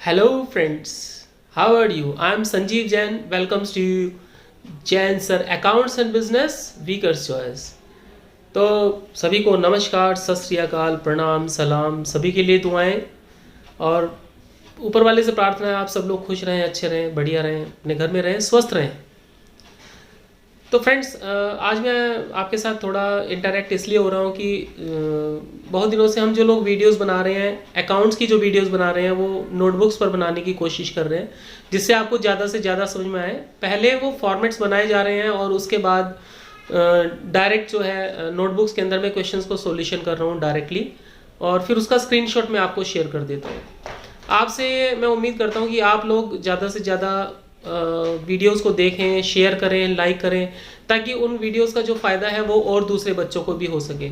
Hello friends, how are you? I am Sanjeev Jain. Welcomes to you, Jain Sir Accounts and Business Weaker's Choice. तो सभी को नमस्कार, सत श्री अकाल, प्रणाम, सलाम, सभी के लिए दुआएं और ऊपर वाले से प्रार्थना है आप सब लोग खुश रहें, अच्छे रहें, बढ़िया रहें, अपने घर में रहें, स्वस्थ रहें। तो फ्रेंड्स, आज मैं आपके साथ थोड़ा इंटरेक्ट इसलिए हो रहा हूँ कि बहुत दिनों से हम जो लोग वीडियोस बना रहे हैं, अकाउंट्स की जो वीडियोस बना रहे हैं, वो नोटबुक्स पर बनाने की कोशिश कर रहे हैं जिससे आपको ज़्यादा से ज़्यादा समझ में आए। पहले वो फॉर्मेट्स बनाए जा रहे हैं और उसके बाद डायरेक्ट जो है नोटबुक्स के अंदर मैं क्वेश्चंस को सॉल्यूशन कर रहा हूँ डायरेक्टली, और फिर उसका स्क्रीनशॉट मैं आपको शेयर कर देता हूँ। आपसे मैं उम्मीद करता हूँ कि आप लोग ज़्यादा से ज़्यादा वीडियोस को देखें, शेयर करें, लाइक करें, ताकि उन वीडियोस का जो फ़ायदा है वो और दूसरे बच्चों को भी हो सके।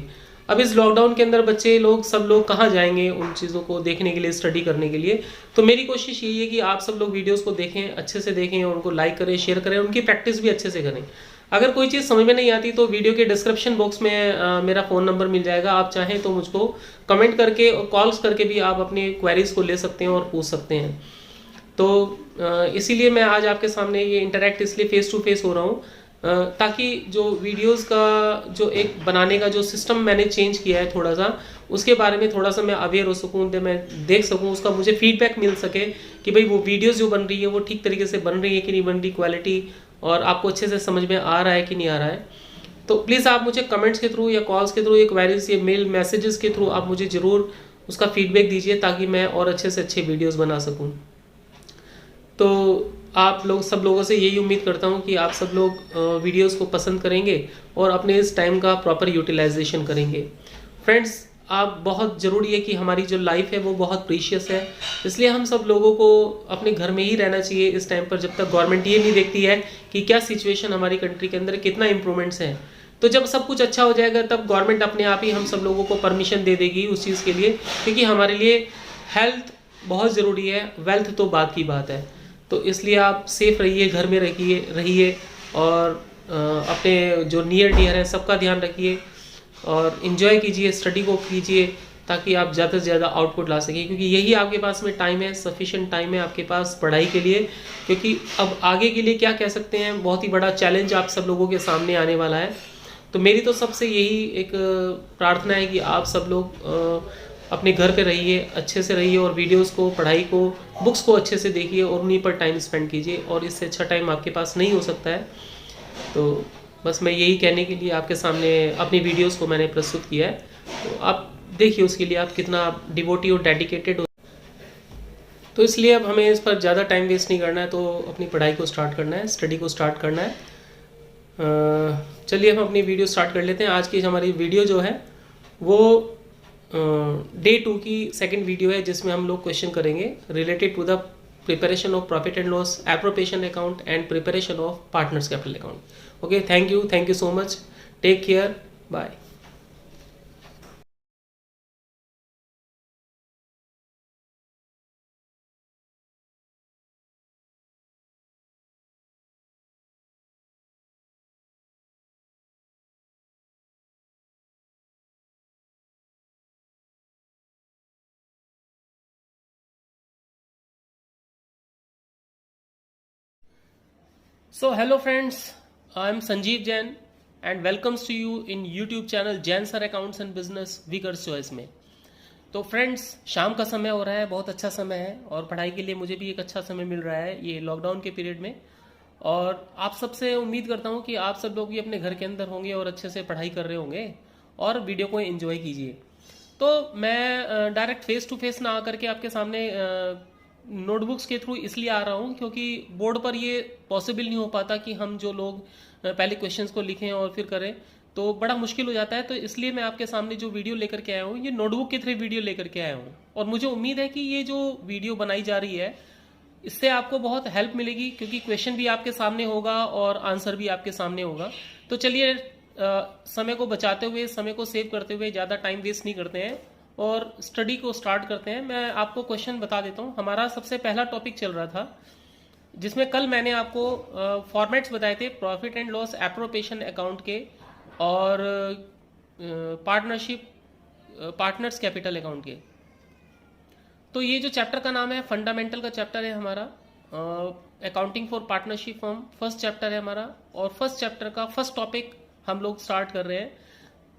अब इस लॉकडाउन के अंदर बच्चे लोग सब लोग कहाँ जाएंगे उन चीज़ों को देखने के लिए, स्टडी करने के लिए। तो मेरी कोशिश यही है कि आप सब लोग वीडियोस को देखें, अच्छे से देखें, उनको लाइक करें, शेयर करें, उनकी प्रैक्टिस भी अच्छे से करें। अगर कोई चीज़ समझ में नहीं आती तो वीडियो के डिस्क्रिप्शन बॉक्स में मेरा फ़ोन नंबर मिल जाएगा। आप चाहें तो मुझको कमेंट करके और कॉल्स करके भी आप अपनी क्वेरीज को ले सकते हैं और पूछ सकते हैं। तो इसीलिए मैं आज आपके सामने ये इंटरेक्ट इसलिए फेस टू फेस हो रहा हूँ, ताकि जो वीडियोस का जो एक बनाने का जो सिस्टम मैंने चेंज किया है थोड़ा सा, उसके बारे में थोड़ा सा मैं अवेयर हो सकूँ, मैं देख सकूँ, उसका मुझे फीडबैक मिल सके कि भाई वो वीडियोस जो बन रही है वो ठीक तरीके से बन रही है कि नहीं बन रही, क्वालिटी और आपको अच्छे से समझ में आ रहा है कि नहीं आ रहा है। तो प्लीज़ आप मुझे कमेंट्स के थ्रू या कॉल्स के थ्रू या क्वेरीज या मेल मैसेजेस के थ्रू आप मुझे ज़रूर उसका फीडबैक दीजिए, ताकि मैं और अच्छे से अच्छे वीडियोस बना सकूं। तो आप लोग सब लोगों से यही उम्मीद करता हूं कि आप सब लोग वीडियोस को पसंद करेंगे और अपने इस टाइम का प्रॉपर यूटिलाइजेशन करेंगे। फ्रेंड्स, आप बहुत ज़रूरी है कि हमारी जो लाइफ है वो बहुत प्रीशियस है, इसलिए हम सब लोगों को अपने घर में ही रहना चाहिए इस टाइम पर, जब तक गवर्नमेंट ये नहीं देखती है कि क्या सिचुएशन हमारी कंट्री के अंदर, कितना इम्प्रूवमेंट्स हैं। तो जब सब कुछ अच्छा हो जाएगा तब गवर्नमेंट अपने आप ही हम सब लोगों को परमिशन दे देगी उस चीज़ के लिए, क्योंकि हमारे लिए हेल्थ बहुत ज़रूरी है, वेल्थ तो बात की बात है। तो इसलिए आप सेफ रहिए, घर में रहिए रहिए और अपने जो नियर डियर है सबका ध्यान रखिए और इन्जॉय कीजिए, स्टडी को कीजिए, ताकि आप ज़्यादा से ज़्यादा आउटपुट ला सकें, क्योंकि यही आपके पास में टाइम है, सफिशिएंट टाइम है आपके पास पढ़ाई के लिए। क्योंकि अब आगे के लिए क्या कह सकते हैं, बहुत ही बड़ा चैलेंज आप सब लोगों के सामने आने वाला है। तो मेरी तो सबसे यही एक प्रार्थना है कि आप सब लोग अपने घर पे रहिए, अच्छे से रहिए और वीडियोस को, पढ़ाई को, बुक्स को अच्छे से देखिए और उन्हीं पर टाइम स्पेंड कीजिए, और इससे अच्छा टाइम आपके पास नहीं हो सकता है। तो बस मैं यही कहने के लिए आपके सामने अपनी वीडियोस को मैंने प्रस्तुत किया है। तो आप देखिए उसके लिए आप कितना डिवोटी और डेडिकेटेड हो। तो इसलिए अब हमें इस पर ज़्यादा टाइम वेस्ट नहीं करना है, तो अपनी पढ़ाई को स्टार्ट करना है, स्टडी को स्टार्ट करना है। चलिए हम अपनी वीडियो स्टार्ट कर लेते हैं। आज की हमारी वीडियो जो है वो डे 2 की सेकंड वीडियो है, जिसमें हम लोग क्वेश्चन करेंगे related to the preparation of profit and loss appropriation account and preparation of partners capital account. Okay, thank you so much, take care, bye. So hello friends, I am Sanjeev Jain and welcomes to you in YouTube channel Jain Sir Accounts and Business Weaker's Choice में। तो friends, शाम का समय हो रहा है, बहुत अच्छा समय है और पढ़ाई के लिए मुझे भी एक अच्छा समय मिल रहा है ये लॉकडाउन के पीरियड में। और आप सबसे उम्मीद करता हूँ कि आप सब लोग भी अपने घर के अंदर होंगे और अच्छे से पढ़ाई कर रहे होंगे और वीडियो को एंजॉय कीजिए। तो मैं डायरेक्ट फेस टू फेस ना आकर के आपके सामने नोटबुक्स के थ्रू इसलिए आ रहा हूँ क्योंकि बोर्ड पर ये पॉसिबल नहीं हो पाता कि हम जो लोग पहले क्वेश्चंस को लिखें और फिर करें, तो बड़ा मुश्किल हो जाता है। तो इसलिए मैं आपके सामने जो वीडियो लेकर के आया हूँ, ये नोटबुक के थ्रू वीडियो लेकर के आया हूँ, और मुझे उम्मीद है कि ये जो वीडियो बनाई जा रही है इससे आपको बहुत हेल्प मिलेगी, क्योंकि क्वेश्चन भी आपके सामने होगा और आंसर भी आपके सामने होगा। तो चलिए समय को बचाते हुए, समय को सेव करते हुए, ज़्यादा टाइम वेस्ट नहीं करते हैं और स्टडी को स्टार्ट करते हैं। मैं आपको क्वेश्चन बता देता हूँ। हमारा सबसे पहला टॉपिक चल रहा था जिसमें कल मैंने आपको फॉर्मेट्स बताए थे profit and loss appropriation account के और पार्टनर्स कैपिटल अकाउंट के। तो ये जो चैप्टर का नाम है फंडामेंटल का चैप्टर है हमारा, accounting for partnership firm first chapter है हमारा। और फर्स्ट चैप्टर का फर्स्ट टॉपिक हम लोग स्टार्ट कर रहे हैं।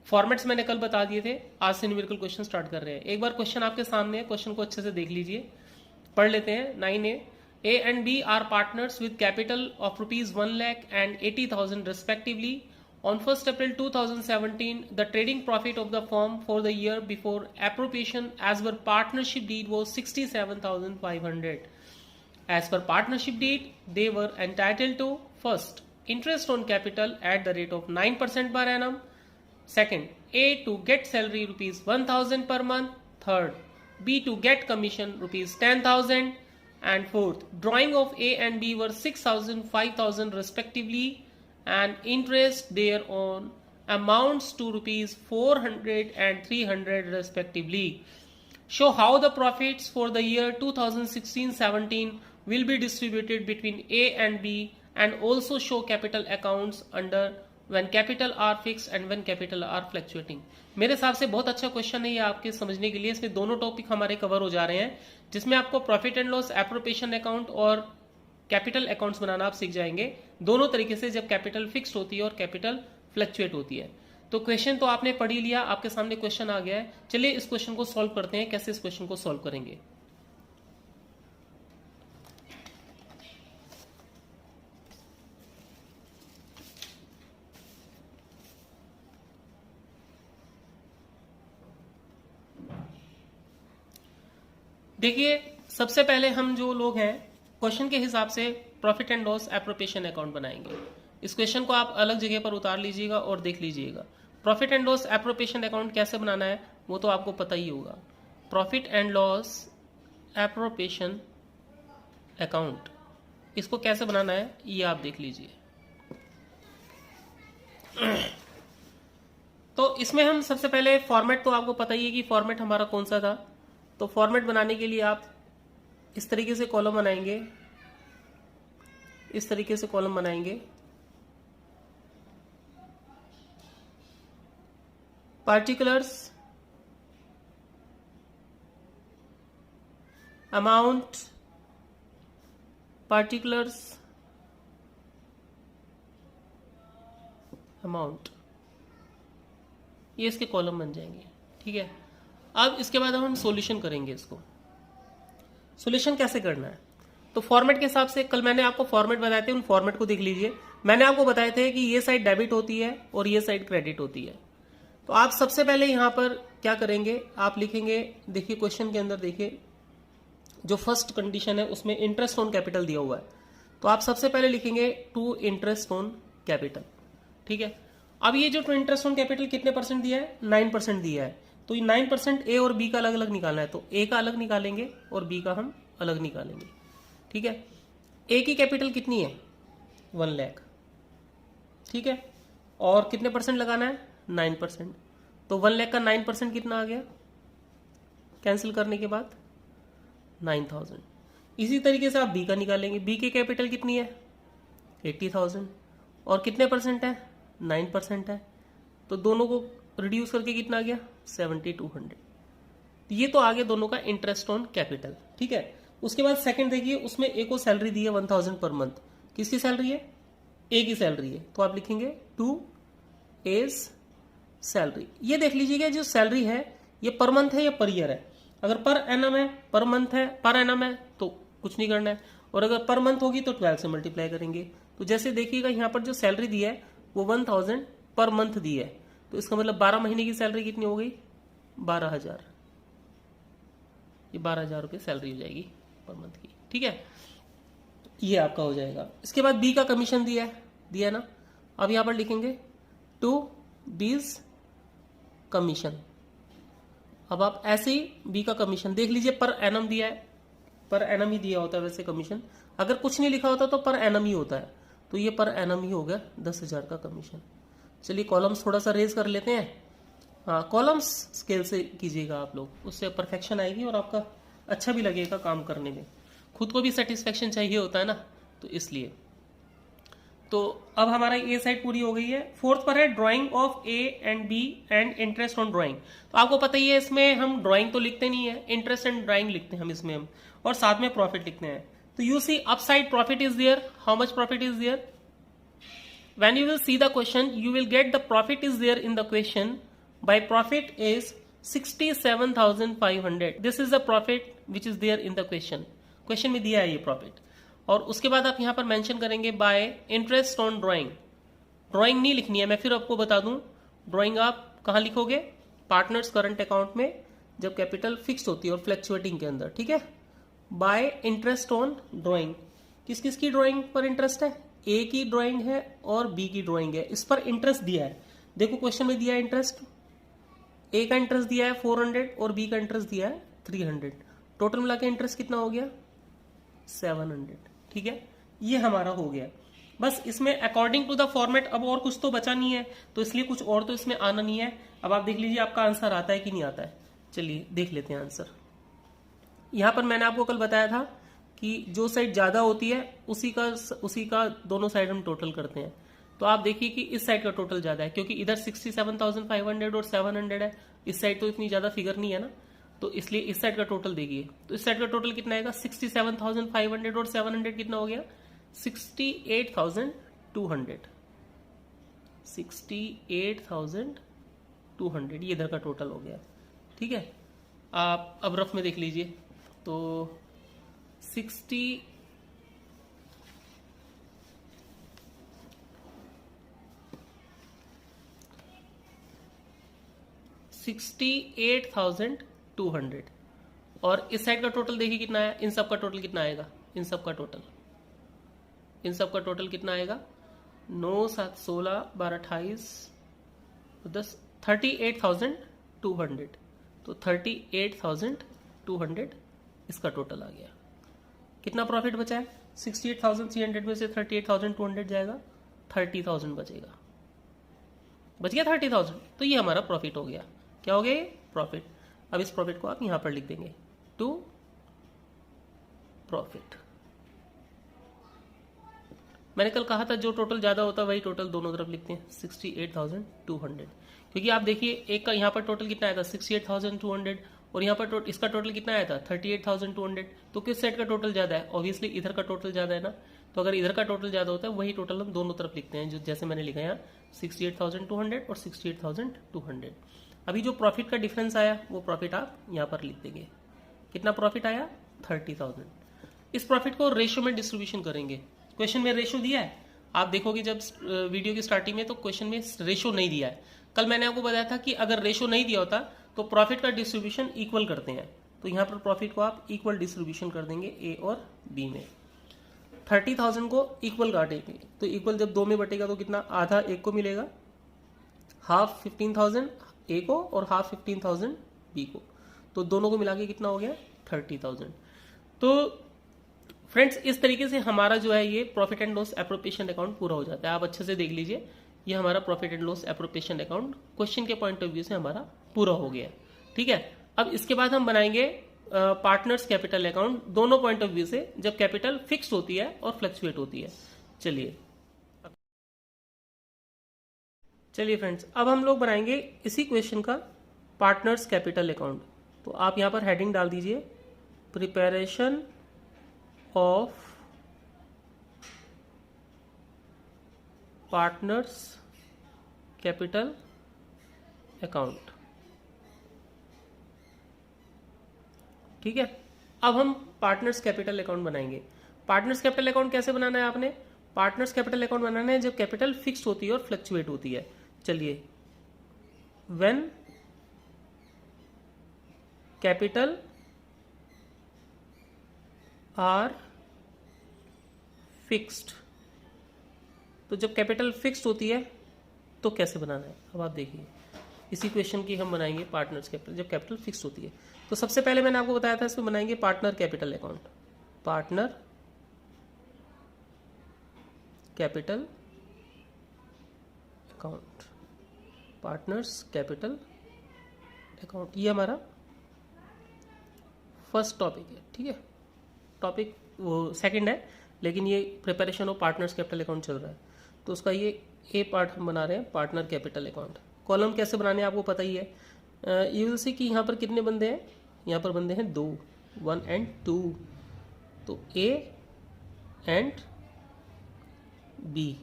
फॉर्मेट्स मैंने कल बता दिए थे, आज से न्यूमेरिकल क्वेश्चन स्टार्ट कर रहे हैं। एक बार क्वेश्चन आपके सामने है, क्वेश्चन को अच्छे से देख लीजिए, पढ़ लेते हैं। 9A, A and B are partners with capital of rupees 1 lakh and 80,000 respectively. On 1st April 2017, the trading profit of the firm for the year before appropriation as per partnership deed was 67,500. As per partnership deed, they were entitled to first, interest on capital at the rate of 9% per annum. Second, A to get salary rupees 1,000 per month. Third, B to get commission rupees 10,000. And fourth, drawing of A and B were 6,000, 5,000 respectively, and interest thereon amounts to rupees 400 and 300 respectively. Show how the profits for the year 2016-17 will be distributed between A and B, and also show capital accounts under when capital are fixed and when capital are fluctuating. मेरे हिसाब से बहुत अच्छा question है ये आपके समझने के लिए। इसमें दोनों टॉपिक हमारे कवर हो जा रहे हैं, जिसमें आपको profit and loss, appropriation account और कैपिटल अकाउंट्स बनाना आप सीख जाएंगे, दोनों तरीके से, जब कैपिटल फिक्स्ड होती है और कैपिटल फ्लक्चुएट होती है। तो क्वेश्चन तो आपने पढ़ ही लिया, आपके सामने क्वेश्चन आ गया है। चलिए इस क्वेश्चन को सॉल्व करते हैं। कैसे इस क्वेश्चन को सॉल्व करेंगे? देखिए, सबसे पहले हम जो लोग हैं क्वेश्चन के हिसाब से profit and loss appropriation account बनाएंगे। इस क्वेश्चन को आप अलग जगह पर उतार लीजिएगा और देख लीजिएगा। Profit and loss appropriation account कैसे बनाना है वो तो आपको पता ही होगा। Profit and loss appropriation account, इसको कैसे बनाना है ये आप देख लीजिए। तो इसमें हम सबसे पहले फॉर्मेट, तो आपको पता ही है कि फॉर्मेट हमारा कौन सा था। तो फॉर्मेट बनाने के लिए आप इस तरीके से कॉलम बनाएंगे, इस तरीके से कॉलम बनाएंगे। पार्टिकुलर्स, अमाउंट, पार्टिकुलर्स, अमाउंट, ये इसके कॉलम बन जाएंगे। ठीक है, अब इसके बाद हम सॉल्यूशन करेंगे। इसको सॉल्यूशन कैसे करना है, तो फॉर्मेट के हिसाब से कल मैंने आपको फॉर्मेट बताए थे, उन फॉर्मेट को देख लीजिए। मैंने आपको बताए थे कि ये साइड डेबिट होती है और ये साइड क्रेडिट होती है। तो आप सबसे पहले यहां पर क्या करेंगे, आप लिखेंगे, देखिए क्वेश्चन के अंदर देखिए जो फर्स्ट कंडीशन है उसमें इंटरेस्ट ऑन कैपिटल दिया हुआ है। तो आप सबसे पहले लिखेंगे टू इंटरेस्ट ऑन कैपिटल। ठीक है, अब ये जो इंटरेस्ट ऑन कैपिटल कितने परसेंट दिया है, 9% दिया है। तो ये 9% ए और बी का अलग अलग निकालना है, तो ए का अलग निकालेंगे और बी का हम अलग निकालेंगे। ठीक है, ए की कैपिटल कितनी है, 1 लाख। ठीक है, और कितने परसेंट लगाना है, 9%। तो 1 लाख का 9% कितना आ गया, कैंसिल करने के बाद 9,000। इसी तरीके से आप बी का निकालेंगे। बी की कैपिटल कितनी है, 80,000, और कितने परसेंट है, 9% है। तो दोनों को रिड्यूस करके कितना आ गया, 7,200। ये तो आ गया दोनों का इंटरेस्ट ऑन कैपिटल। ठीक है, उसके बाद सेकंड देखिए, उसमें ए को सैलरी दी है 1,000 पर मंथ। किसकी सैलरी है, ए की सैलरी है। तो आप लिखेंगे टू एज सैलरी। ये देख लीजिएगा जो सैलरी है ये पर मंथ है या पर ईयर है। अगर पर एनम है, पर मंथ है, पर एनम है तो कुछ नहीं करना है, और अगर पर मंथ होगी तो 12 से मल्टीप्लाई करेंगे। तो जैसे देखिएगा यहाँ पर जो सैलरी दी है वो 1,000 पर मंथ दी है, तो इसका मतलब 12 महीने की सैलरी कितनी हो गई, 12,000। ये 12,000 रुपये सैलरी हो जाएगी पर मंथ की। ठीक है, ये आपका हो जाएगा। इसके बाद बी का कमीशन दिया ना। अब यहां पर लिखेंगे टू बीज कमीशन। अब आप ऐसे ही बी का कमीशन देख लीजिए, पर एनम दिया है, पर एनम ही दिया होता है वैसे कमीशन। अगर कुछ नहीं लिखा होता तो पर एनम ही होता है, तो ये पर एनम ही हो गया 10,000 का कमीशन। चलिए कॉलम्स थोड़ा सा रेज कर लेते हैं। हाँ, कॉलम्स स्केल से कीजिएगा आप लोग, उससे परफेक्शन आएगी और आपका अच्छा भी लगेगा काम करने में। खुद को भी सेटिस्फेक्शन चाहिए होता है ना, तो इसलिए तो अब हमारा ए साइड पूरी हो गई है। फोर्थ पर है drawing of A and B and interest on drawing. तो आपको पता ही है इसमें हम ड्राइंग तो लिखते नहीं है, इंटरेस्ट एंड ड्राइंग लिखते हैं हम इसमें हम, और साथ में प्रॉफिट लिखते हैं। तो you see upside profit is there, how much profit is there? When you will see the question, you will get the profit is there in the question. By profit is 67,500. This is the profit which is there in the question. Question में दिया है ये profit. और उसके बाद आप यहाँ पर मेंशन करेंगे by interest on drawing. Drawing नहीं लिखनी है, मैं फिर आपको बता दूं। ड्राइंग आप कहाँ लिखोगे? पार्टनर्स करंट अकाउंट में, जब कैपिटल फिक्स होती है और फ्लक्चुएटिंग के अंदर, ठीक है। बाय इंटरेस्ट ऑन ड्राइंग, किस किस की ड्राइंग पर इंटरेस्ट है? ए की ड्राइंग है और बी की ड्राइंग है, इस पर इंटरेस्ट दिया है। देखो क्वेश्चन में दिया है इंटरेस्ट, ए का इंटरेस्ट दिया है 400 और बी का इंटरेस्ट दिया है 300। टोटल मिला के इंटरेस्ट कितना हो गया? 700, ठीक है। ये हमारा हो गया। बस इसमें अकॉर्डिंग टू द फॉर्मेट अब और कुछ तो बचा नहीं है, तो इसलिए कुछ और तो इसमें आना नहीं है। अब आप देख लीजिए आपका आंसर आता है कि नहीं आता है। चलिए देख लेते हैं आंसर। यहां पर मैंने आपको कल बताया था कि जो साइड ज्यादा होती है उसी का दोनों साइड हम टोटल करते हैं। तो आप देखिए कि इस साइड का टोटल ज्यादा है, क्योंकि इधर 67,500 और 700 है, इस साइड तो इतनी ज्यादा फिगर नहीं है ना, तो इसलिए इस साइड का टोटल देखिए। तो इस साइड का टोटल कितना आएगा? 67,500 और 700 कितना हो गया? 68,200। 68,200 ये इधर का टोटल हो गया, ठीक है। आप अब रफ में देख लीजिए। तो 68,200 और इस साइड का टोटल देखिए कितना है। इन सब का टोटल कितना आएगा? इन सब का टोटल कितना आएगा? 9, 7, 16, 12, 28, 10, 38,200। तो 38,200 इसका टोटल आ गया। कितना प्रॉफिट बचा है? 68,300 में से 38,200 जाएगा, 30,000 बचेगा। बच गया 30,000। तो ये हमारा प्रॉफिट हो गया। क्या हो गया ये? प्रॉफिट। अब इस प्रॉफिट को आप यहां पर लिख देंगे, टू प्रॉफिट। मैंने कल कहा था जो टोटल ज्यादा होता है वही टोटल दोनों तरफ लिखते हैं, 68,200। क्योंकि आप देखिए एक का यहाँ पर टोटल कितना आया था? 68,200 और यहाँ पर इसका टोटल कितना आया था? 38,200। तो किस साइड का टोटल ज्यादा है? ऑब्वियसली इधर का टोटल ज्यादा है ना। तो अगर इधर का टोटल ज्यादा होता है वही टोटल हम दोनों तरफ लिखते हैं, जो जैसे मैंने लिखा यहाँ 68,200 और 68,200। अभी जो प्रॉफिट का डिफरेंस आया वो प्रॉफिट आप यहाँ पर लिख देंगे। कितना प्रॉफिट आया? 30,000। इस प्रॉफिट को रेशो में डिस्ट्रीब्यूशन करेंगे। क्वेश्चन में रेशो दिया है, आप देखोगे जब वीडियो की स्टार्टिंग में तो क्वेश्चन में रेशो नहीं दिया है। कल मैंने आपको बताया था कि अगर रेशो नहीं दिया होता तो प्रॉफिट का डिस्ट्रीब्यूशन इक्वल करते हैं। तो यहाँ पर प्रॉफिट को आप इक्वल डिस्ट्रीब्यूशन कर देंगे ए और बी में। 30,000 को इक्वल काटेंगे, तो इक्वल जब 2 में बटेगा तो कितना? आधा एक को मिलेगा, हाफ 15,000 ए को और हाफ 15,000 बी को। तो दोनों को मिला के कितना हो गया? 30,000। तो फ्रेंड्स इस तरीके से हमारा जो है ये profit and loss appropriation account पूरा हो जाता है। आप अच्छे से देख लीजिए, ये हमारा profit and loss appropriation account question के पॉइंट ऑफ व्यू से हमारा पूरा हो गया, ठीक है। अब इसके बाद हम बनाएंगे पार्टनर्स कैपिटल अकाउंट, दोनों पॉइंट ऑफ व्यू से, जब कैपिटल फिक्स होती है और फ्लक्चुएट होती है। चलिए फ्रेंड्स, अब हम लोग बनाएंगे इसी क्वेश्चन का पार्टनर्स कैपिटल अकाउंट। तो आप यहां पर हेडिंग डाल दीजिए, preparation of partners capital account, ठीक है। अब हम पार्टनर्स कैपिटल अकाउंट बनाएंगे। पार्टनर्स कैपिटल अकाउंट कैसे बनाना है आपने? पार्टनर्स कैपिटल अकाउंट बनाना है जब कैपिटल फिक्स होती है और फ्लक्चुएट होती है। चलिए, व्हेन कैपिटल आर फिक्स्ड। तो जब कैपिटल फिक्स्ड होती है तो कैसे बनाना है? अब आप देखिए, इसी क्वेश्चन की हम बनाएंगे पार्टनर्स कैपिटल जब कैपिटल फिक्स होती है। तो सबसे पहले मैंने आपको बताया था इसमें बनाएंगे partner capital account. Partner capital account, partners capital account, ये हमारा फर्स्ट टॉपिक है, ठीक है। टॉपिक वो सेकंड है, लेकिन ये preparation of partners capital account चल रहा है। तो उसका ये ए पार्ट हम बना रहे हैं, पार्टनर कैपिटल अकाउंट। कॉलम कैसे बनाने हैं आपको पता ही है। यू विल सी कि यहाँ पर कितने बंदे हैं, यहाँ पर बंदे हैं 2, 1 and 2, तो ए एंड बी,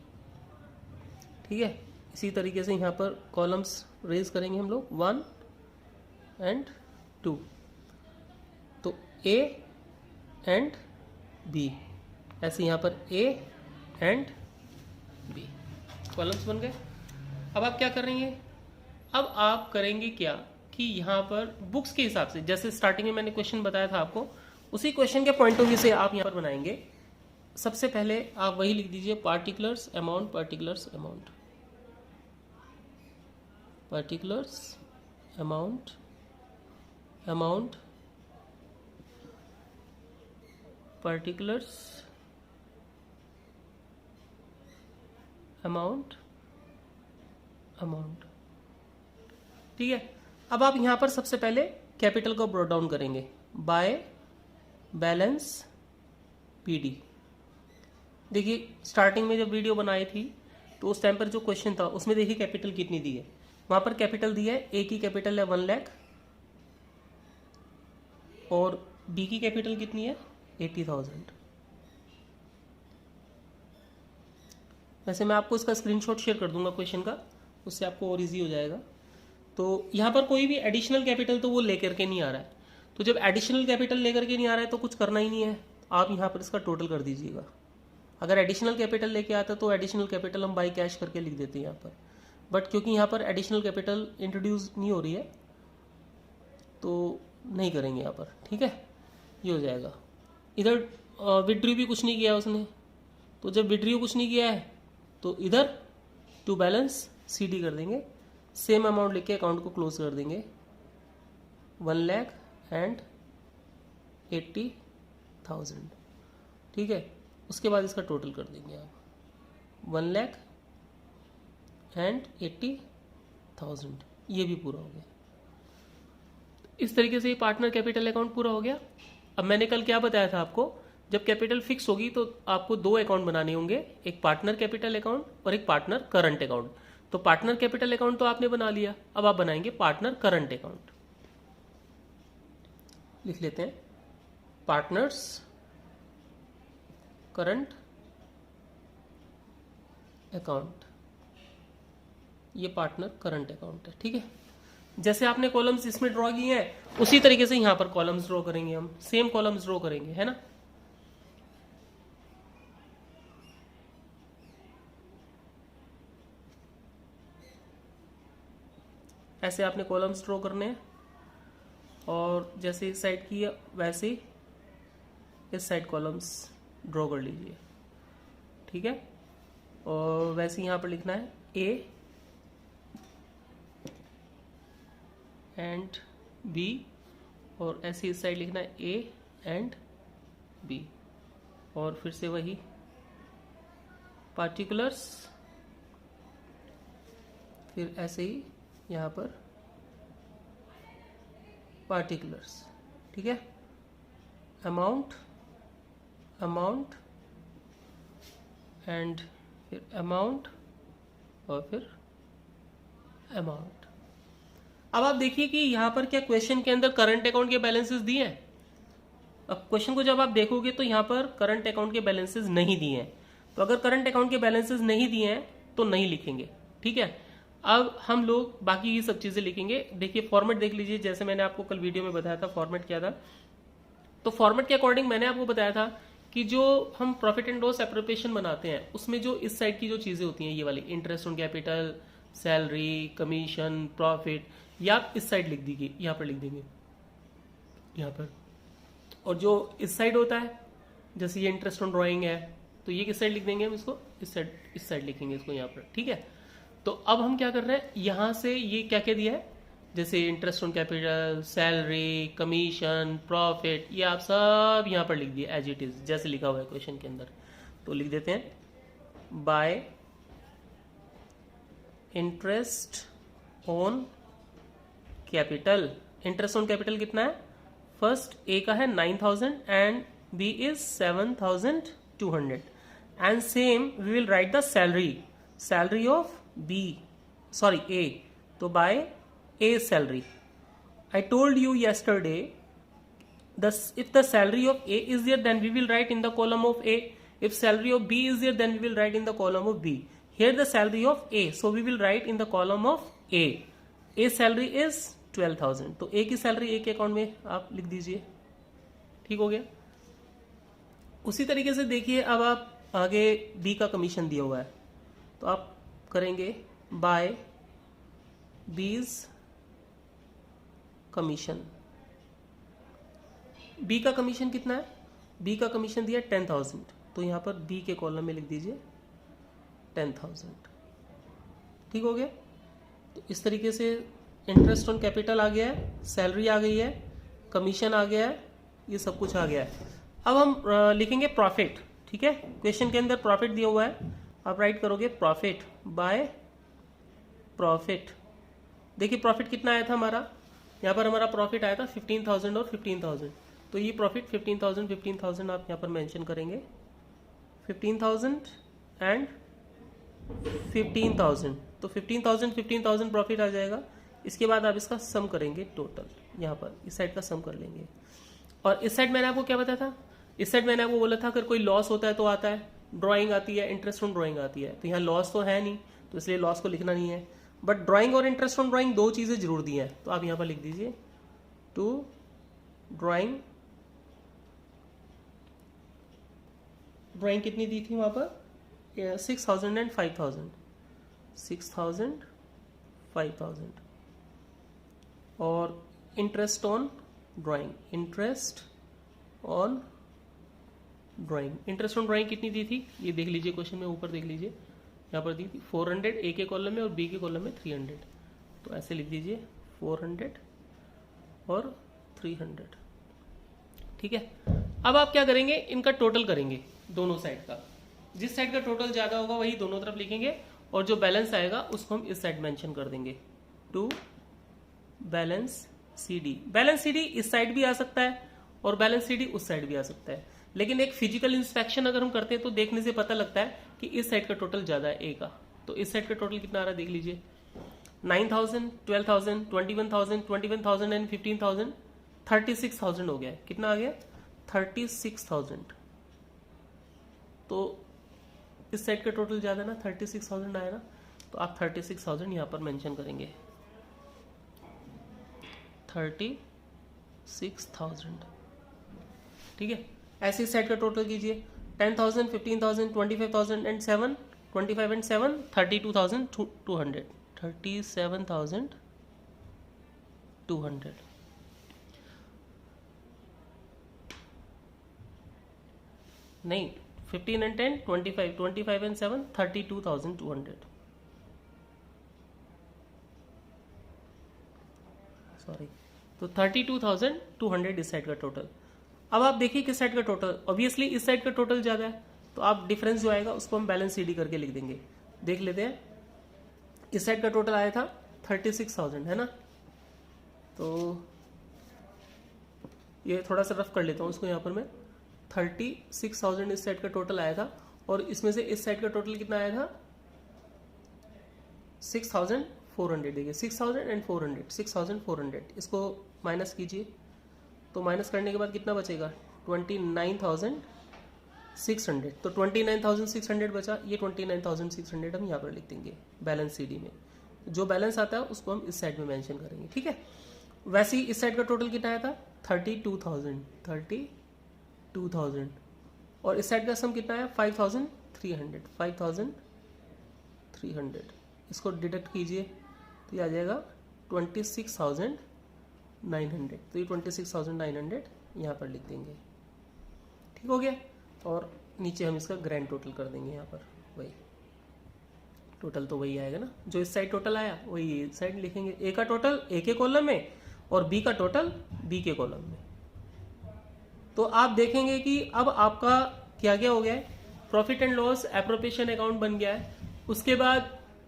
ठीक है। इसी तरीके से यहाँ पर कॉलम्स रेज करेंगे हम लोग 1 and 2, तो ए एंड बी, ऐसे यहाँ पर ए एंड बी कॉलम्स बन गए। अब आप क्या करेंगे, अब आप करेंगे क्या कि यहाँ पर बुक्स के हिसाब से, जैसे स्टार्टिंग में मैंने क्वेश्चन बताया था आपको, उसी क्वेश्चन के पॉइंट ऑफ व्यू से आप यहाँ पर बनाएंगे। सबसे पहले आप वही लिख दीजिए, particulars amount, particulars amount, particulars amount, amount, particulars amount, amount, ठीक है। अब आप यहां पर सबसे पहले कैपिटल को ब्रॉट डाउन करेंगे बाय बैलेंस पीडी। देखिए स्टार्टिंग में जब वीडियो बनाई थी तो उस टाइम पर जो क्वेश्चन था उसमें देखिए कैपिटल कितनी दी है, वहां पर कैपिटल दी है, ए की कैपिटल है 1 लाख और बी की कैपिटल कितनी है 80,000। वैसे मैं आपको इसका स्क्रीनशॉट शेयर कर दूंगा क्वेश्चन का, उससे आपको और इजी हो जाएगा। तो यहाँ पर कोई भी एडिशनल कैपिटल तो वो लेकर के नहीं आ रहा है, तो जब एडिशनल कैपिटल लेकर के नहीं आ रहा है तो कुछ करना ही नहीं है, आप यहाँ पर इसका टोटल कर दीजिएगा। अगर एडिशनल कैपिटल लेके आता तो एडिशनल कैपिटल हम बाई कैश करके लिख देते हैं यहाँ पर, बट क्योंकि यहाँ पर एडिशनल कैपिटल इंट्रोड्यूस नहीं हो रही है तो नहीं करेंगे यहाँ पर, ठीक है। ये हो जाएगा। इधर विड्रॉ भी कुछ नहीं किया उसने, तो जब विड्रॉ कुछ नहीं किया है तो इधर टू बैलेंस सीडी कर देंगे, सेम अमाउंट लेके अकाउंट को क्लोज कर देंगे 1,80,000, ठीक है। उसके बाद इसका टोटल कर देंगे आप 1,80,000, ये भी पूरा हो गया। इस तरीके से ये पार्टनर कैपिटल अकाउंट पूरा हो गया। अब मैंने कल क्या बताया था आपको, जब कैपिटल फिक्स होगी तो आपको 2 अकाउंट बनाने होंगे, एक पार्टनर कैपिटल अकाउंट और एक पार्टनर करंट अकाउंट। तो पार्टनर कैपिटल अकाउंट तो आपने बना लिया, अब आप बनाएंगे पार्टनर करंट अकाउंट। लिख लेते हैं पार्टनर्स करंट अकाउंट, ये पार्टनर करंट अकाउंट है, ठीक है। जैसे आपने कॉलम्स इसमें ड्रॉ किए हैं उसी तरीके से यहां पर कॉलम्स ड्रॉ करेंगे, हम सेम कॉलम्स ड्रॉ करेंगे, है ना। ऐसे आपने कॉलम्स ड्रॉ करने हैं और जैसे इस साइड की वैसे इस साइड कॉलम्स ड्रॉ कर लीजिए, ठीक है। और वैसे यहां पर लिखना है ए एंड बी और ऐसे इस साइड लिखना है ए एंड बी और फिर से वही पार्टिकुलर्स, फिर ऐसे ही यहाँ पर पार्टिकुलर्स, ठीक है। अमाउंट, अमाउंट एंड फिर अमाउंट और फिर अमाउंट। अब आप देखिए कि यहाँ पर क्या क्वेश्चन के अंदर करंट अकाउंट के बैलेंसेस दिए हैं। अब क्वेश्चन को जब आप देखोगे तो यहाँ पर करंट अकाउंट के बैलेंसेस नहीं दिए हैं, तो अगर करंट अकाउंट के बैलेंसेस नहीं दिए हैं तो नहीं लिखेंगे, ठीक है। अब हम लोग बाकी ये सब चीजें लिखेंगे। देखिए फॉर्मेट देख लीजिए, जैसे मैंने आपको कल वीडियो में बताया था फॉर्मेट क्या था। तो फॉर्मेट के अकॉर्डिंग मैंने आपको बताया था कि जो हम प्रॉफिट एंड लॉस एप्रोप्रिएशन बनाते हैं उसमें जो इस साइड की जो चीजें होती हैं ये वाली interest on capital, salary, commission, profit, या आप इस साइड लिख दीजिए, यहाँ पर लिख देंगे यहाँ पर। और जो इस साइड होता है जैसे ये इंटरेस्ट ऑन ड्रॉइंग है तो ये किस साइड लिख देंगे हम इसको, इस साइड लिखेंगे इसको यहाँ पर, ठीक है। तो अब हम क्या कर रहे हैं, यहां से ये क्या क्या दिया है, जैसे interest on capital, salary, commission, profit, ये आप सब यहां पर लिख दिए एज इट इज, जैसे लिखा हुआ है क्वेश्चन के अंदर। तो लिख देते हैं by interest on capital. Interest on capital कितना है, फर्स्ट ए का है 9,000 and B is 7,200 and same we will write the salary. Salary of B, sorry A, तो by A salary. I told you yesterday, if the salary of A is there, then we will write in the column of A. If salary of B is there, then we will write in the column of B. Here the salary of A, so we will write in the column of A. A salary is 12,000. तो A की salary A के account में आप लिख दीजिए. ठीक हो गया. उसी तरीके से देखिए, अब आप आगे B का कमीशन दिया हुआ है, तो आप करेंगे बाय B's कमीशन. बी का कमीशन कितना है? बी का कमीशन दिया 10,000, तो यहां पर बी के कॉलम में लिख दीजिए 10,000. ठीक हो गया. तो इस तरीके से इंटरेस्ट ऑन कैपिटल आ गया है, सैलरी आ गई है, कमीशन आ गया है, ये सब कुछ आ गया है. अब हम लिखेंगे प्रॉफिट. ठीक है, क्वेश्चन के अंदर प्रॉफिट दिया हुआ है, आप राइट करोगे प्रॉफिट बाय प्रॉफिट. देखिए प्रॉफिट कितना आया था हमारा, यहाँ पर हमारा प्रॉफिट आया था 15,000 और 15,000, तो ये प्रॉफिट 15,000 आप यहाँ पर मेंशन करेंगे. 15,000 एंड 15,000, तो 15,000 प्रॉफिट आ जाएगा. इसके बाद आप इसका सम करेंगे टोटल, यहाँ पर इस साइड का सम कर लेंगे. और इस साइड मैंने आपको क्या बताया था, इस साइड मैंने आपको बोला था अगर कोई लॉस होता है तो आता है, ड्राइंग आती है, इंटरेस्ट ऑन ड्राइंग आती है. तो यहाँ लॉस तो है नहीं, तो इसलिए लॉस को लिखना नहीं है, बट ड्राइंग और इंटरेस्ट ऑन ड्राइंग दो चीजें जरूर दी हैं, तो आप यहां पर लिख दीजिए टू ड्राइंग. ड्राइंग कितनी दी थी वहां पर? 6,000 एंड 5,000. 6,000 5,000. और interest on drawing, interest on drawing, interest on drawing कितनी दी थी ये देख लीजिए, क्वेश्चन में ऊपर देख लीजिए, यहाँ पर दी थी 400 ए के कॉलम में और बी के कॉलम में 300. तो ऐसे लिख दीजिए 400 और 300. ठीक है. अब आप क्या करेंगे, इनका टोटल करेंगे दोनों साइड का. जिस साइड का टोटल ज्यादा होगा वही दोनों तरफ लिखेंगे, और जो बैलेंस आएगा उसको हम इस साइड मेंशन कर देंगे to balance C D. Balance C D इस साइड भी आ सकता है और बैलेंस सी डी उस साइड भी आ सकता है, लेकिन एक फिजिकल इंस्पेक्शन अगर हम करते हैं तो देखने से पता लगता है कि इस साइड का टोटल ज्यादा है ए का. तो इस साइड का टोटल कितना आ रहा है देख लीजिए, 9,000, 12,000, 21,000, 21,000 एंड 15,000, 36,000 हो गया है. कितना आ गया? 36,000. तो इस साइड का टोटल ज्यादा ना, 36,000 आया ना, तो आप 36,000 यहां पर मेंशन करेंगे. 36,000. ठीक है. ऐसे इस साइड का टोटल कीजिए 10,000, 15,000, 25,000 एंड 7, 25 एंड 7, 32,200. 37,200. नहीं, 15 एंड 10, 25, 25 एंड 7, 32,200. सॉरी, तो 32,200 इस साइड का टोटल. अब आप देखिए किस साइड का टोटल, ऑब्वियसली इस साइड का टोटल ज्यादा है, तो आप डिफरेंस जो आएगा उसको हम बैलेंस सीडी करके लिख देंगे. देख लेते हैं, इस साइड का टोटल आया था 36,000 है ना, तो ये थोड़ा सा रफ कर लेता हूं उसको. यहाँ पर मैं 36,000 इस साइड का टोटल आया था, और इसमें से इस साइड का टोटल कितना आया था? 6,400. देखिए 6,000 एंड 400, 6,400. इसको माइनस कीजिए, तो माइनस करने के बाद कितना बचेगा? 29,600. तो 29,600 बचा, ये 29,600 हम यहाँ पर लिख देंगे बैलेंस सीडी में. जो बैलेंस आता है उसको हम इस साइड में मेंशन करेंगे. ठीक है. वैसे ही इस साइड का टोटल कितना आया था? 32,000. और इस साइड का सम कितना आया? 5,300. 5,300. इसको डिडक्ट कीजिए तो ये आ जाएगा 26,900. तो ये 26,900 यहाँ पर लिख देंगे. ठीक हो गया. और नीचे हम इसका ग्रैंड टोटल कर देंगे. यहाँ पर वही टोटल तो वही आएगा ना, जो इस साइड टोटल आया वही इस साइड लिखेंगे. ए का टोटल ए के कॉलम में और बी का टोटल बी के कॉलम में. तो आप देखेंगे कि अब आपका क्या क्या हो गया है, profit and loss appropriation account बन गया है. उसके बाद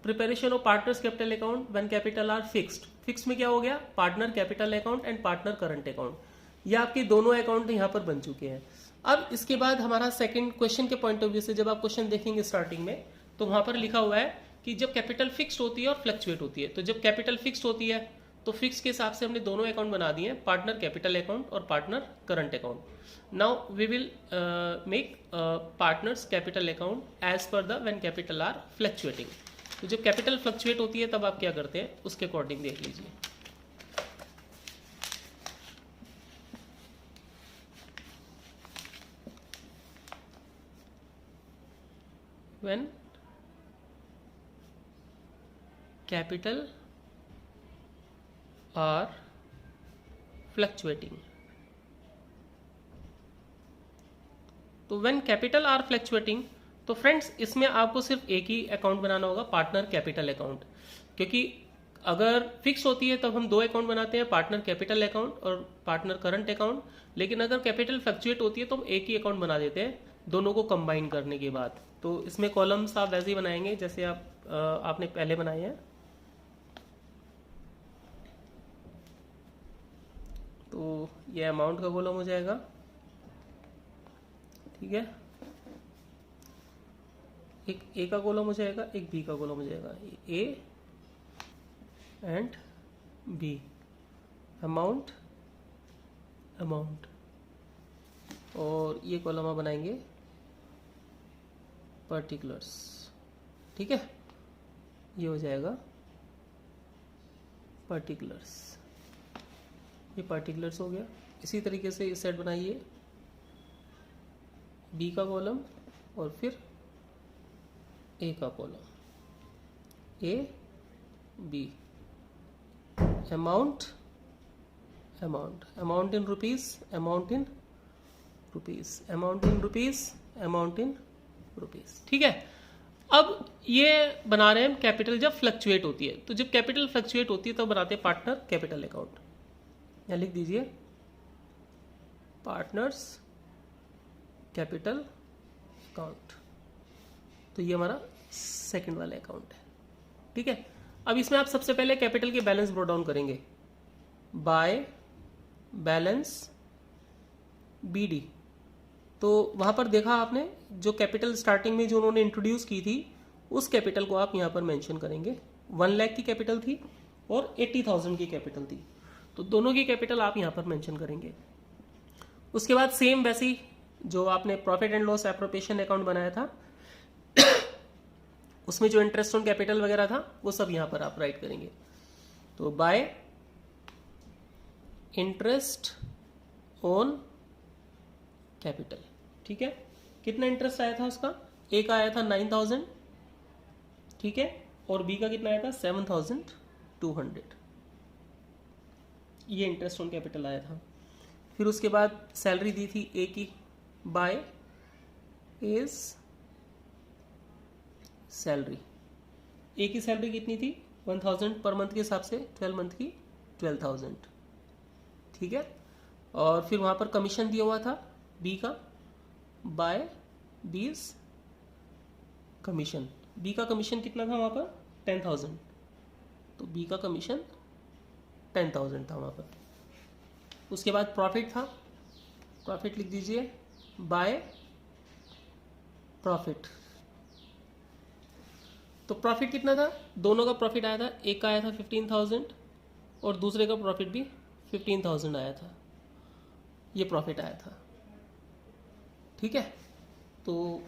preparation of partners capital account when capital are fixed. Fix में क्या हो गया? Partner capital account and partner current account. ये आपके दोनों अकाउंट यहाँ पर बन चुके हैं. अब इसके बाद हमारा सेकंड क्वेश्चन के पॉइंट ऑफ व्यू से जब आप क्वेश्चन देखेंगे स्टार्टिंग में, तो वहाँ पर लिखा हुआ है कि जब कैपिटल फिक्स्ड होती है और फ्लक्चुएट होती है, तो जब कैपिटल फिक्स्ड होती है तो फिक्स के हिसाब से हमने दोनों अकाउंट बना दिए हैं, पार्टनर कैपिटल अकाउंट और partner current account. Now we will make partners capital account as per the when capital are fluctuating. तो जब कैपिटल फ्लक्चुएट होती है तब आप क्या करते हैं, उसके अकॉर्डिंग देख लीजिए। व्हेन कैपिटल आर फ्लक्चुएटिंग, तो व्हेन कैपिटल आर फ्लक्चुएटिंग, तो फ्रेंड्स इसमें आपको सिर्फ एक ही अकाउंट बनाना होगा, पार्टनर कैपिटल अकाउंट। क्योंकि अगर फिक्स होती है तब हम दो अकाउंट बनाते हैं, पार्टनर कैपिटल अकाउंट और पार्टनर करंट अकाउंट। लेकिन अगर कैपिटल फ्लक्चुएट होती है तो हम एक ही अकाउंट बना देते हैं दोनों को कंबाइन करने के बाद। तो इसमें कॉलम्स आप वैसे ही बनाएंगे जैसे आपने पहले बनाए हैं। तो ये अमाउंट का कॉलम हो जाएगा, ठीक है। एक ए का कॉलम हो जाएगा, एक बी का कॉलम हो जाएगा, A and B, amount amount. और ये कॉलम आप बनाएंगे पर्टिकुलर्स, ठीक है। ये हो जाएगा पर्टिकुलर्स, ये पर्टिकुलर्स हो गया। इसी तरीके से इस सेट बनाइए, बी का कॉलम और फिर ए का column, A B, amount amount, amount in rupees, amount in rupees, amount in rupees, amount in rupees, ठीक है। अब ये बना रहे हैं हम कैपिटल जब फ्लक्चुएट होती है। तो जब कैपिटल फ्लक्चुएट होती है तो बनाते हैं पार्टनर कैपिटल अकाउंट। यहाँ लिख दीजिए पार्टनर्स कैपिटल अकाउंट। तो ये हमारा सेकंड वाला अकाउंट है, ठीक है। अब इसमें आप सबसे पहले कैपिटल के बैलेंस ब्रो डाउन करेंगे बाय बैलेंस बीडी। तो वहां पर देखा आपने जो कैपिटल स्टार्टिंग में जो उन्होंने इंट्रोड्यूस की थी उस कैपिटल को आप यहां पर मेंशन करेंगे। 1 लाख की कैपिटल थी और 80,000 की कैपिटल थी, तो दोनों की कैपिटल आप यहां पर मेंशन करेंगे। उसके बाद सेम वैसी जो आपने profit and loss appropriation account बनाया था उसमें जो इंटरेस्ट ऑन कैपिटल वगैरह था वो सब यहां पर आप राइट करेंगे। तो बाय इंटरेस्ट ऑन कैपिटल, ठीक है। कितना इंटरेस्ट आया था उसका, ए का आया था 9,000, ठीक है, और बी का कितना आया था 7,200। ये इंटरेस्ट ऑन कैपिटल आया था। फिर उसके बाद सैलरी दी थी ए की बाय इज सैलरी। ए की सैलरी कितनी थी 1,000 पर मंथ के हिसाब से, 12 मंथ की 12,000, ठीक है। और फिर वहां पर कमीशन दिया हुआ था बी का बाय बीस कमीशन। बी का कमीशन कितना था वहां पर 10,000, तो बी का कमीशन 10,000 था वहां पर। उसके बाद प्रॉफिट था, प्रॉफिट लिख दीजिए बाय प्रॉफिट। तो प्रॉफिट कितना था, दोनों का प्रॉफिट आया था, एक का आया था 15,000 और दूसरे का प्रॉफिट भी 15,000 आया था, ये प्रॉफिट आया था, ठीक है। तो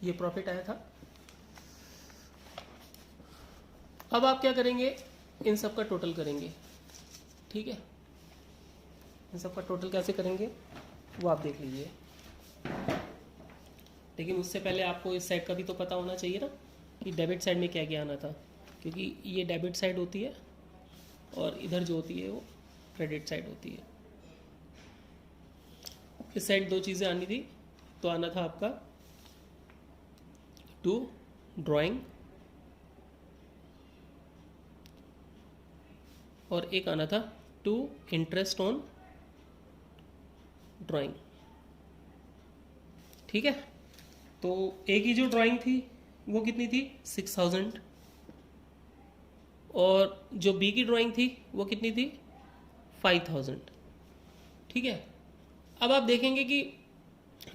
ये प्रॉफिट आया था। अब आप क्या करेंगे, इन सब का टोटल करेंगे, ठीक है। इन सब का टोटल कैसे करेंगे वो आप देख लीजिए। लेकिन उससे पहले आपको इस साइड का भी तो पता होना चाहिए ना कि डेबिट साइड में क्या क्या आना था, क्योंकि ये डेबिट साइड होती है और इधर जो होती है वो क्रेडिट साइड होती है। इस साइड दो चीज़ें आनी थी, तो आना था आपका टू ड्राइंग और एक आना था टू इंटरेस्ट ऑन ड्राइंग, ठीक है। तो ए की जो ड्राइंग थी वो कितनी थी 6,000 और जो बी की ड्राइंग थी वो कितनी थी 5,000, ठीक है। अब आप देखेंगे कि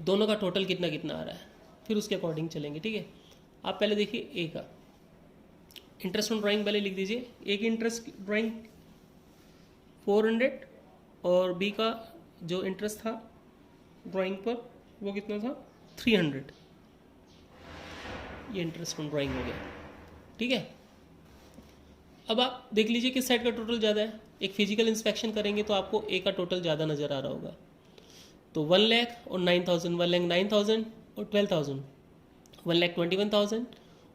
दोनों का टोटल कितना कितना आ रहा है। फिर उसके अकॉर्डिंग चलेंगे, ठीक है। आप पहले देखिए ए का इंटरेस्ट ऑन ड्राइंग पहले लिख दीजिए। ए की इंटरेस्ट ड्राइंग 400 और बी का जो इंटरेस्ट था ड्राइंग पर वो कितना था 300। ये इंटरेस्ट ऑन ड्राइंग हो गया, ठीक है। अब आप देख लीजिए किस साइड का टोटल ज़्यादा है। एक फिजिकल इंस्पेक्शन करेंगे तो आपको ए का टोटल ज़्यादा नज़र आ रहा होगा। तो 1 लाख और 9,000, 1 लाख 9,000 और 12,000, 1 लाख 21,000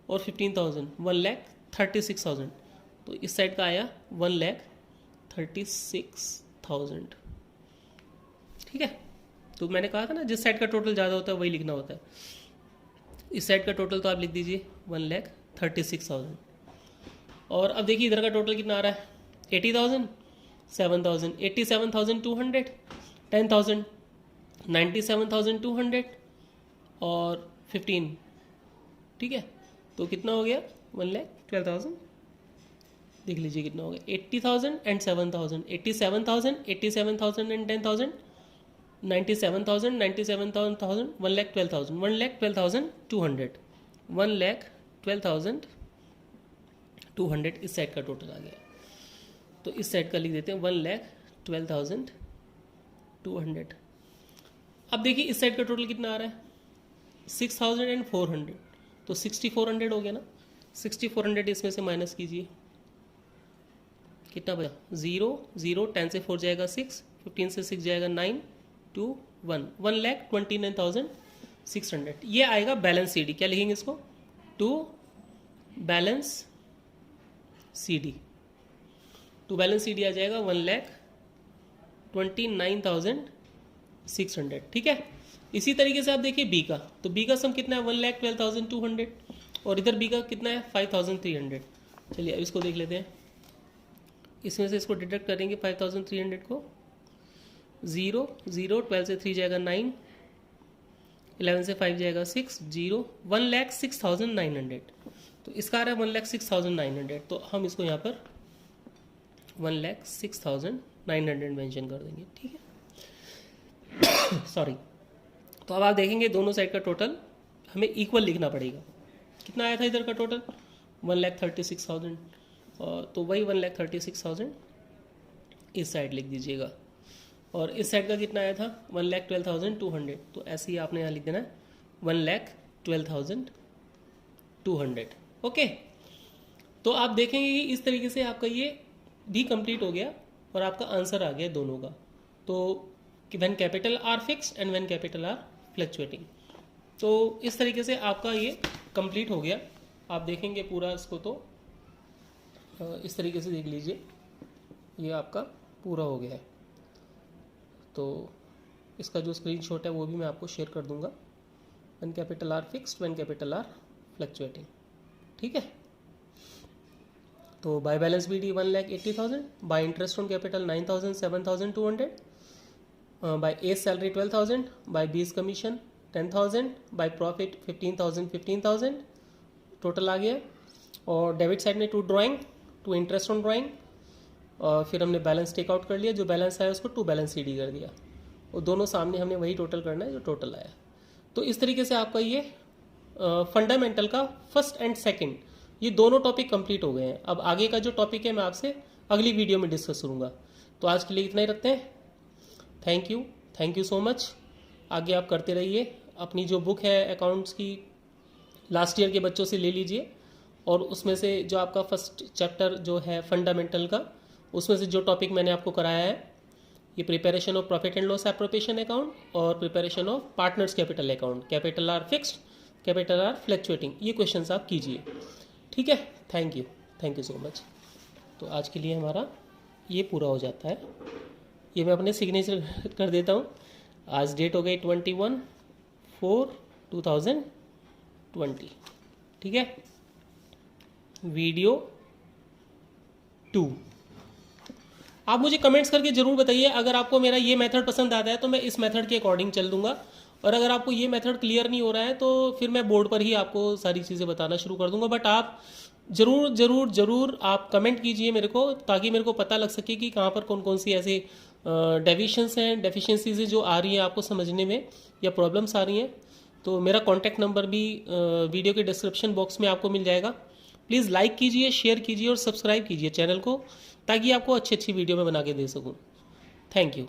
और 15,000, 1 लाख 36,000। तो इस साइड का आया 1 लाख 36,000, ठीक है। तो मैंने कहा था ना जिस साइड का टोटल ज़्यादा होता है वही लिखना होता है। इस साइड का टोटल तो आप लिख दीजिए 1 लाख 36,000। और अब देखिए इधर का टोटल कितना आ रहा है 80,000, 7,000, 87,200, 10,000, 97,200 और 15, ठीक है। तो कितना हो गया 1 लाख 12,000। देख लीजिए कितना हो गया 80,000 एंड 7,000, 87,000, 87,000 एंड 10,000, 97,000, 97,000, 1 लाख 12,000, 1 लाख 12,200, 1 लाख 12,200 इस साइड का टोटल आ गया। तो इस साइड का लिख देते हैं 1 लाख 12,200। अब देखिए इस साइड का टोटल कितना आ रहा है 6,400। तो 6,400 हो गया ना। 6,400 इसमें से माइनस कीजिए, कितना बचा 0 0, 10 से 4 जाएगा 6, 15 से 6 जाएगा 9, 2 1, 1 लाख 29,600। ये आएगा बैलेंस सी डी। क्या लिखेंगे इसको to balance C D. To balance C D आ जाएगा 1 लाख 29,600, ठीक है। इसी तरीके से आप देखिए बी का। तो बी का सम कितना है 1 लाख 12,200 और इधर बी का कितना है 5,300। चलिए अब इसको देख लेते हैं। इसमें से इसको डिडक्ट करेंगे 5,300 को। 0 0, 12 से 3 जाएगा 9, 11 से 5 जाएगा 6, 0, 1 लाख 6,900। तो इसका आ रहा है 1 लाख 6,900। तो हम इसको यहाँ पर 1 लाख 6,900 मेंशन कर देंगे, ठीक है। सॉरी। तो अब आप देखेंगे दोनों साइड का टोटल हमें इक्वल लिखना पड़ेगा। कितना आया था इधर का टोटल 1 लाख 36,000, तो वही 1 लाख 36,000 इस साइड लिख दीजिएगा। और इस साइड का कितना आया था 1 लाख 12,200। तो ऐसे ही आपने यहाँ लिख देना है 1 लाख 12,200, ओके। तो आप देखेंगे कि इस तरीके से आपका ये भी कंप्लीट हो गया और आपका आंसर आ गया दोनों का। तो कि when capital are fixed and when capital are fluctuating. तो इस तरीके से आपका ये कंप्लीट हो गया। आप देखेंगे पूरा इसको तो इस तरीके से देख लीजिए, ये आपका पूरा हो गया है। तो इसका जो स्क्रीनशॉट है वो भी मैं आपको शेयर कर दूंगा। When capital are fixed, when capital are fluctuating, ठीक है। तो by balance BD 1 lakh 80,000, by interest on capital 9,000, 7,200, by A salary 12,000, by बीस कमीशन 10,000, बाय प्रॉफिट 15,000, 15,000 टोटल आ गया। और डेबिट साइड में to drawing, to interest on drawing, और फिर हमने बैलेंस टेक आउट कर लिया। जो बैलेंस आया उसको टू बैलेंस सी डी कर दिया और दोनों सामने हमने वही टोटल करना है जो टोटल आया। तो इस तरीके से आपका ये फंडामेंटल का फर्स्ट एंड सेकंड ये दोनों टॉपिक कंप्लीट हो गए हैं। अब आगे का जो टॉपिक है मैं आपसे अगली वीडियो में डिस्कस करूँगा। तो आज के लिए इतना ही रखते हैं। Thank you so much. आगे आप करते रहिए। अपनी जो बुक है अकाउंट्स की लास्ट ईयर के बच्चों से ले लीजिए और उसमें से जो आपका फर्स्ट चैप्टर जो है फंडामेंटल का, उसमें से जो टॉपिक मैंने आपको कराया है, ये preparation of profit and loss appropriation account और preparation of partners capital account, capital are fixed, capital are fluctuating, ये क्वेश्चंस आप कीजिए, ठीक है। Thank you so much. तो आज के लिए हमारा ये पूरा हो जाता है। ये मैं अपने सिग्नेचर कर देता हूँ। आज डेट हो गई 21/4/2020, ठीक है। वीडियो 2 आप मुझे कमेंट्स करके ज़रूर बताइए। अगर आपको मेरा ये मेथड पसंद आता है तो मैं इस मेथड के अकॉर्डिंग चल दूंगा, और अगर आपको ये मेथड क्लियर नहीं हो रहा है तो फिर मैं बोर्ड पर ही आपको सारी चीज़ें बताना शुरू कर दूंगा। बट आप ज़रूर आप कमेंट कीजिए मेरे को, ताकि मेरे को पता लग सके कि कहाँ पर कौन कौन सी ऐसे डेविएशंस हैं, डेफिशिएंसीज जो आ रही हैं आपको समझने में या प्रॉब्लम्स आ रही हैं। तो मेरा कॉन्टैक्ट नंबर भी वीडियो के डिस्क्रिप्शन बॉक्स में आपको मिल जाएगा। प्लीज़ लाइक कीजिए, शेयर कीजिए और सब्सक्राइब कीजिए चैनल को, ताकि आपको अच्छी अच्छी वीडियो मैं बना के दे सकूँ। Thank you.